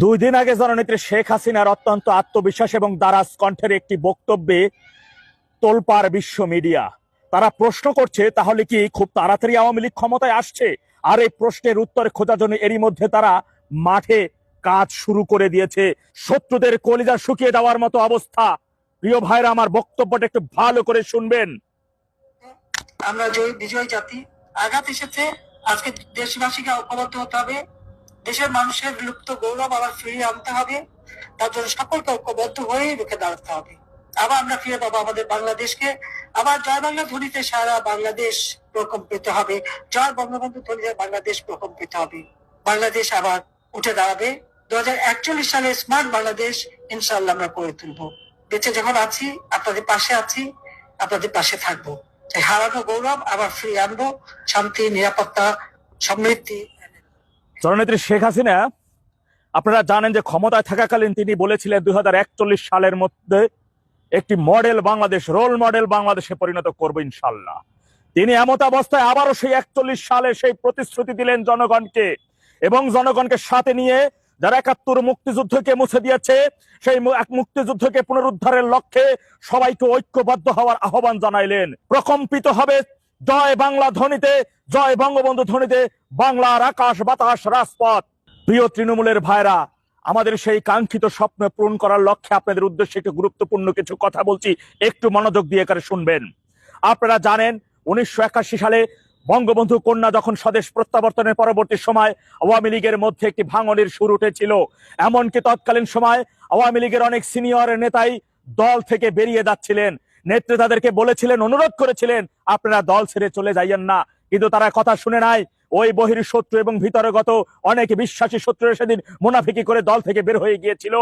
দুই দিন আগে জননেত্রী শেখ হাসিনার অত্যন্ত আত্মবিশ্বাস এবং দারাজ কণ্ঠের একটি বক্তব্যে তোলপাড় বিশ্ব মিডিয়া। তারা প্রশ্ন করছে, তাহলে কি খুব তাড়াতাড়ি আওয়ামী লীগ ক্ষমতায় আসছে? আর এই প্রশ্নের উত্তর খোঁজার জন্য এরই মধ্যে তারা মাঠে কাজ শুরু করে দিয়েছে। শত্রুদের কলিজা শুকিয়ে দেওয়ার মতো অবস্থা। প্রিয় ভাইরা, আমার বক্তব্যটা একটু ভালো করে শুনবেন। আমরা যে বিজয় জাতি, আঘাত এসেছে। আজকে দেশবাসীকে ঐক্যবদ্ধ হতে হবে। দেশের মানুষের লুপ্ত গৌরব আবার ফিরিয়ে আনতে হবে। তার জন্য সকলকে ঐক্যবদ্ধ হয়ে রুখে দাঁড়াতে হবে। আবার আমরা ফিরে পাবো আমাদের বাংলাদেশকে। আবার জয় বাংলা ধ্বনিতে সারা বাংলাদেশ প্রকম্পিত হবে। জয় বঙ্গবন্ধু ধ্বনিতে বাংলাদেশ প্রকম্পিত হবে। বাংলাদেশ আবার উঠে দাঁড়াবে। 2041 সালে স্মার্ট বাংলাদেশ ইনশাআল্লাহ আমরা করে তুলবো। বেঁচে যখন আছি, আপনাদের পাশে আছি, আপনাদের পাশে থাকবো। হারানো গৌরব আবার ফিরিয়ে আনবো, শান্তি, নিরাপত্তা, সমৃদ্ধি। জননেত্রী শেখ হাসিনা, আপনারা জানেন যে ক্ষমতায় থাকাকালীন তিনি বলেছিলেন 2041 সালের মধ্যে একটি মডেল বাংলাদেশ, রোল মডেল বাংলাদেশে পরিণত করবো ইনশাল্লাহ। তিনি এমত অবস্থায় আবারও সেই 41 সালে সেই প্রতিশ্রুতি দিলেন জনগণকে, এবং জনগণকে সাথে নিয়ে যারা 71 মুক্তিযুদ্ধকে মুছে দিয়েছে, সেই মুক্তিযুদ্ধকে পুনরুদ্ধারের লক্ষ্যে সবাইকে ঐক্যবদ্ধ হওয়ার আহ্বান জানাইলেন। প্রকম্পিত হবে জয় বাংলা ধ্বনিতে, জয় বঙ্গবন্ধু ধ্বনিতে বাংলার আকাশ বাতাস রাজপথ। প্রিয় তৃণমূলের ভাইরা, আমাদের সেই কাঙ্ক্ষিত স্বপ্ন পূরণ করার লক্ষ্যে আপনাদের উদ্দেশ্যে একটু গুরুত্বপূর্ণ কিছু কথা বলছি, একটু মনোযোগ দিয়ে করে শুনবেন। আপনারা জানেন 1981 সালে বঙ্গবন্ধু কন্যা যখন স্বদেশ প্রত্যাবর্তনের পরবর্তী সময় আওয়ামী লীগের মধ্যে একটি ভাঙনের সুর উঠেছিল। এমনকি তৎকালীন সময় আওয়ামী লীগের অনেক সিনিয়র নেতাই দল থেকে বেরিয়ে যাচ্ছিলেন। নেত্রী তাদেরকে বলেছিলেন, অনুরোধ করেছিলেন, আপনারা দল ছেড়ে চলে যাইয়েন না, কিন্তু তারা কথা শুনে নাই। ওই বহির শত্রু এবং ভিতরগত অনেক বিশ্বাসী শত্রু সেদিন মুনাফিকি করে দল থেকে বের হয়ে গিয়েছিল।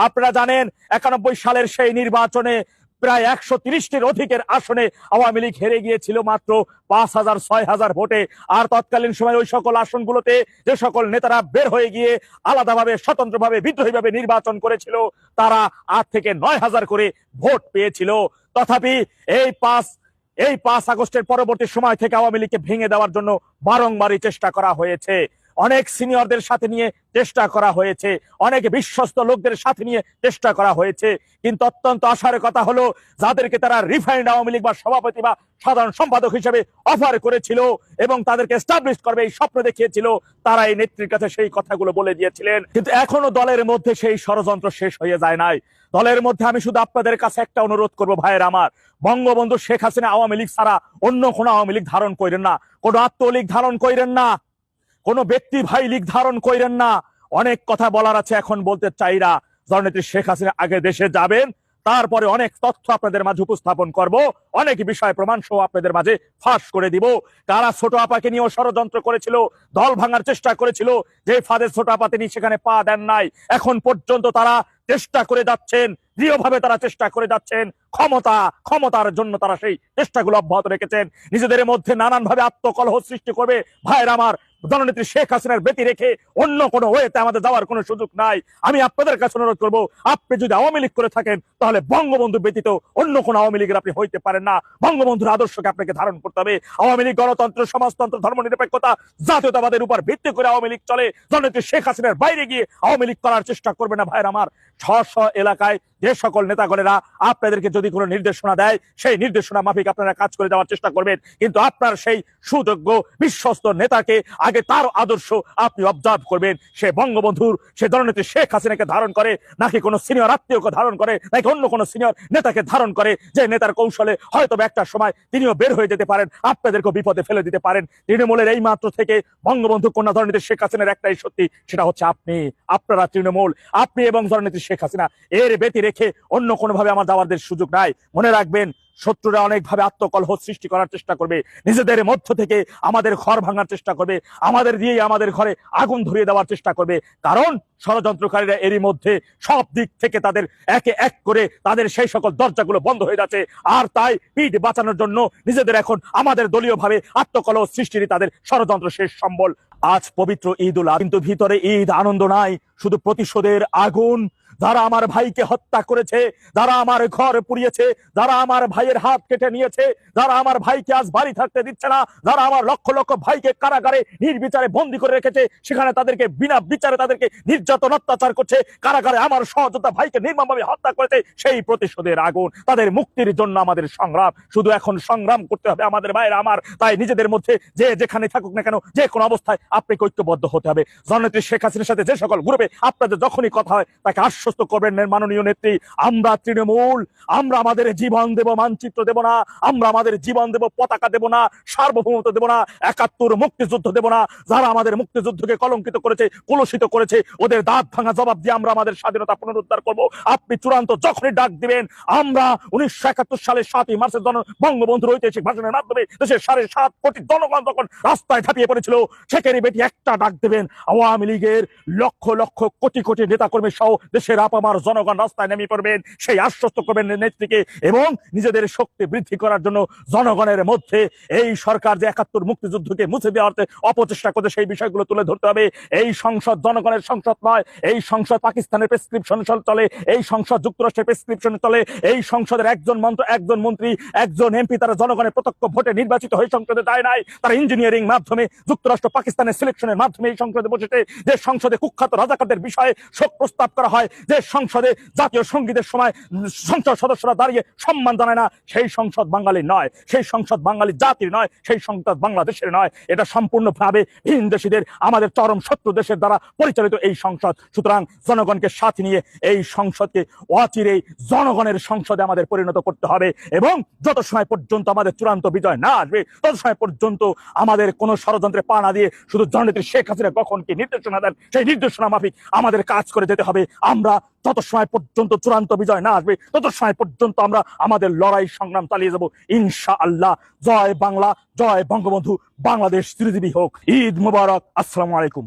আপনারা জানেন 91 সালের সেই নির্বাচনে প্রায় 130টির অধিকের আসনে আওয়ামী লীগ হেরে গিয়েছিল মাত্র 5,000-6,000 ভোটে। আর তৎকালীন সময় ওই সকল আসনগুলোতে যে সকল নেতারা বের হয়ে গিয়ে আলাদাভাবে স্বতন্ত্রভাবে বিদ্রোহীভাবে নির্বাচন করেছিল, তারা 8 থেকে 9,000 করে ভোট পেয়েছিল। তথাপি এই 5 আগস্টের পরবর্তী সময় থেকে আওয়ামী লীগকে ভেঙে দেওয়ার জন্য বারংবারই চেষ্টা করা হয়েছে। অনেক সিনিয়রদের সাথে নিয়ে চেষ্টা করা হয়েছে, অনেক বিশ্বস্ত লোকদের সাথে নিয়ে চেষ্টা করা হয়েছে, কিন্তু অত্যন্ত আশার কথা হলো যাদেরকে তারা রিফাইন্ড আওয়ামী লীগ বা সভাপতি বা সাধারণ সম্পাদক হিসেবে অফার করেছিল এবং তাদেরকে এস্টাবলিশ করবে এই স্বপ্ন দেখিয়েছিল, তারা এই নেত্রীর কাছে সেই কথাগুলো বলে দিয়েছিলেন। কিন্তু এখনো দলের মধ্যে সেই ষড়যন্ত্র শেষ হয়ে যায় নাই। দলের মধ্যে আমি শুধু আপনাদের কাছে একটা অনুরোধ করবো, ভাইয়ের আমার, বঙ্গবন্ধু শেখ হাসিনা আওয়ামী লীগ ছাড়া অন্য কোনো আওয়ামী লীগ ধারণ করেন না, কোনো আত্মলীগ ধারণ করেন না, কোন ব্যক্তি ভাই লীগ ধারণ করেন না। অনেক কথা বলার আছে, এখন বলতে চাই না। জননেত্রী শেখ হাসিনা আগে দেশে যাবেন, তারপরে অনেক তথ্য আপনাদের মাঝে উপস্থাপন করব, অনেক বিষয় প্রমাণ সহ আপনাদের মাঝে ফাঁস করে দিব। কারা ছোট আপাকে নিয়েও ষড়যন্ত্র করেছিল, দল ভাঙার চেষ্টা করেছিল, যে ফাঁদে ছোট আপা তিনি সেখানে পা দেন নাই। এখন পর্যন্ত তারা চেষ্টা করে যাচ্ছেন, দৃঢ়ভাবে তারা চেষ্টা করে যাচ্ছেন। ক্ষমতার জন্য তারা সেই চেষ্টাগুলো অব্যাহত রেখেছেন। নিজেদের মধ্যে নানান ভাবে আত্মকলহ সৃষ্টি করবে। ভাইয়ের আমার, জননেত্রী শেখ হাসিনার ব্যতি রেখে অন্য কোনো ওয়েতে আমাদের যাওয়ার কোনো সুযোগ নাই। আমি আপনাদের কাছে অনুরোধ করবো, আপনি যদি আওয়ামী লীগ করে থাকেন তাহলে বঙ্গবন্ধু ব্যতীত অন্য কোনো আওয়ামী লীগের আপনি হইতে পারেন না। বঙ্গবন্ধুর আদর্শকে আপনাকে ধারণ করতে হবে। আওয়ামী লীগ গণতন্ত্র, সমাজতন্ত্র, ধর্মনিরপেক্ষতা, জাতীয়তাবাদের উপর ভিত্তি করে আওয়ামী লীগ চলে। জননেত্রী শেখ হাসিনার বাইরে গিয়ে আওয়ামী লীগ করার চেষ্টা করবে না। ভাইয়ের আমার, 600 এলাকায় যে সকল নেতাগণেরা আপনাদেরকে যদি কোনো নির্দেশনা দেয়, সেই নির্দেশনা মাফিক আপনারা কাজ করে যাওয়ার চেষ্টা করবেন। কিন্তু আপনার সেই সুযোগ্য বিশ্বস্ত নেতাকে আগে তার আদর্শ আপনি অবজার্ভ করবেন। সে বঙ্গবন্ধুর, সে জননেত্রী শেখ হাসিনাকে ধারণ করে, নাকি কোনো সিনিয়র আত্মীয়কে ধারণ করে, নাকি অন্য কোনো সিনিয়র নেতাকে ধারণ করে, যে নেতার কৌশলে হয়তো একটা সময় তিনিও বের হয়ে যেতে পারেন, আপনাদেরকেও বিপদে ফেলে দিতে পারেন। তৃণমূলের এই মাত্র থেকে বঙ্গবন্ধু কন্যা জননেত্রী শেখ হাসিনার একটাই সত্যি, সেটা হচ্ছে আপনারা তৃণমূল, আপনি এবং জননেত্রী শেখ হাসিনা। এর ব্যতি রেখে অন্য কোনোভাবে আমার যাওয়ার সুযোগ নাই। মনে রাখবেন, শত্রুরা অনেকভাবে আত্মকলহ সৃষ্টি করার চেষ্টা করবে, নিজেদের মধ্য থেকে আমাদের ঘর ভাঙার চেষ্টা করবে, আমাদের দিয়ে আমাদের ঘরে আগুন ধরিয়ে দেওয়ার চেষ্টা করবে। কারণ ষড়যন্ত্রকারীরা এরই মধ্যে সব দিক থেকে তাদের একে এক করে তাদের সেই সকল দরজাগুলো বন্ধ হয়ে যাচ্ছে। আর তাই পিঠ বাঁচানোর জন্য নিজেদের এখন আমাদের দলীয় ভাবে আত্মকলহ সৃষ্টিরই তাদের ষড়যন্ত্র শেষ সম্বল। আজ পবিত্র ঈদ উল আযহা, কিন্তু ভিতরে ঈদ আনন্দ নাই, শুধু প্রতিশোধের আগুন। যারা আমার ভাইকে হত্যা করেছে, যারা আমার ঘর পুড়িয়েছে, যারা আমার ভাইয়ের হাত কেটে নিয়েছে, যারা আমার ভাইকে আজ বাড়ি থাকতে দিচ্ছে না, যারা আমার লক্ষ লক্ষ ভাইকে কারাগারে নির্বিচারে বন্দী করে রেখেছে, সেখানে তাদেরকে বিনা বিচারে তাদেরকে নির্যাতন অত্যাচার করছে, কারাগারে আমার সহযোদ্ধা ভাইকে নির্মমভাবে হত্যা করেছে, সেই প্রতিশোধের আগুন। তাদের মুক্তির জন্য আমাদের সংগ্রাম। শুধু এখন সংগ্রাম করতে হবে আমাদের ভাইয়েরা আমার। তাই নিজেদের মধ্যে যে যেখানে থাকুক না কেন, যে কোনো অবস্থায় আপনাকে ঐক্যবদ্ধ হতে হবে। জননেত্রী শেখ হাসিনার সাথে যে সকল গ্রুপে আপনাদের যখনই কথা হয় তাকে আশ্বস্ত করবেন মাননীয় নেত্রী, আমরা তৃণমূল, আমরা আমাদের জীবন দেব, মানচিত্র দেব না, আমরা আমাদের জীবন দেব, পতাকা দেব না, সার্বভৌমত্ব দেব না, ৭১ মুক্তিযুদ্ধ দেব না। যারা আমাদের মুক্তিযুদ্ধকে কলঙ্কিত করেছে, কলুষিত করেছে, ওদের দাঁত ভাঙা জবাব দিয়ে আমরা আমাদের স্বাধীনতা পুনরুদ্ধার করব। আপনি চূড়ান্ত যখনই ডাক দিবেন, আমরা ১৯৭১ সালের ৭ই মার্চের বঙ্গবন্ধুর ঐতিহাসিক ভাষণের মাধ্যমে দেশের ৭.৫ কোটি জনগণ যখন রাস্তায় ঝাঁপিয়ে পড়েছিল, শেখেরই বেটি একটা ডাক দেবেন, আওয়ামী লীগের লক্ষ লক্ষ কোটি কোটি নেতাকর্মী সহ দেশের আপামার জনগণ রাস্তায় নেমে পড়বেন। সেই আশ্বস্ত করবেন নেত্রীকে এবং নিজেদের শক্তি বৃদ্ধি করার জন্য জনগণের মধ্যে এই সরকার যে ৭১ মুক্তিযুদ্ধকে মুছে দেওয়ার অপচেষ্টা করছে সেই বিষয়গুলো তুলে ধরতে হবে। এই সংসদ জনগণের সংসদ নয়, এই সংসদ পাকিস্তানের প্রেসক্রিপশন চলে, এই সংসদ যুক্তরাষ্ট্রের প্রেসক্রিপশন চলে, এই সংসদের একজন মন্ত্রী, একজন এমপি তারা জনগণের প্রত্যক্ষ ভোটে নির্বাচিত হয়ে সংসদে যায় নাই, তারা ইঞ্জিনিয়ারিং মাধ্যমে যুক্তরাষ্ট্র পাকিস্তানের সিলেকশনের মাধ্যমে এই সংসদে বসেছে। যে সংসদে কুখ্যাত রাজাকারদের বিষয়ে শোক প্রস্তাব করা হয়, যে সংসদে জাতীয় সঙ্গীতের সময় সংসদ সদস্যরা দাঁড়িয়ে সম্মান জানায় না, সেই সংসদ বাঙালির নয়, সেই সংসদ বাঙালি জাতির নয়, সেই সংসদ বাংলাদেশের নয়। এটা সম্পূর্ণভাবে ভিনদেশীদের, আমাদের চরম শত্রু দেশের দ্বারা পরিচালিত এই সংসদ। সুতরাং জনগণকে সাথে নিয়ে এই সংসদকে অচিরেই জনগণের সংসদে আমাদের পরিণত করতে হবে এবং যত সময় পর্যন্ত আমাদের চূড়ান্ত বিজয় না আসবে তত সময় পর্যন্ত আমাদের কোনো ষড়যন্ত্রে পা না দিয়ে শুধু জননেত্রী শেখ হাসিনা কখন কি নির্দেশনা দেন সেই নির্দেশনা মাফিক আমাদের কাজ করে যেতে হবে। আমরা যত সময় পর্যন্ত চূড়ান্ত বিজয় না আসবে তত সময় পর্যন্ত আমরা আমাদের লড়াই সংগ্রাম চালিয়ে যাব ইনশাআল্লাহ। জয় বাংলা, জয় বঙ্গবন্ধু, বাংলাদেশ চিরজীবী হোক। ঈদ মুবারক। আসসালামু আলাইকুম।